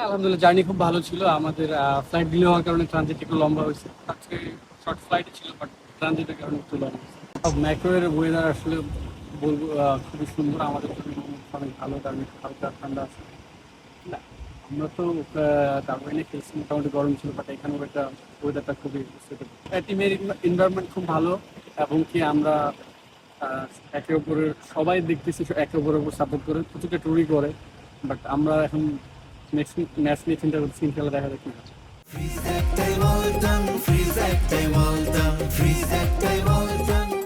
আলহামদুলিল্লাহ জার্নি খুব ভালো ছিল। আমাদের ফ্লাইট ডিলে হওয়ার কারণে ট্রানজিট একটু লম্বা হয়েছে। আজকে শর্ট ফ্লাইট ছিল বাট ট্রানজিটের কারণে একটু লম্বা হয়েছে। ম্যাক্রোয়ের ওয়েদার আসলে বলবো খুবই সুন্দর আমাদের জন্য। অনেক ভালো, কারণ একটু হালকা ঠান্ডা আছে না। আমরা তো দার্জিলিংয়ে খেলছি, মোটামুটি গরম ছিল, বাট এখানেও একটা ওয়েদারটা খুবই সুইটেবল। টিমের এনভায়রনমেন্ট খুব ভালো, এবং কি আমরা আহ, একে অপরের সবাই দেখতেছি একে অপরের উপর সাপোর্ট করে, প্রত্যেকটা টুরি করে। বাট আমরা এখন নেক্সট ম্যাচ নিয়ে চিন্তা করছি, ইনশাল্লাহ দেখা যাক কি হয়। Freeze that day, well done. Freeze that day, well done. Freeze that day, well done.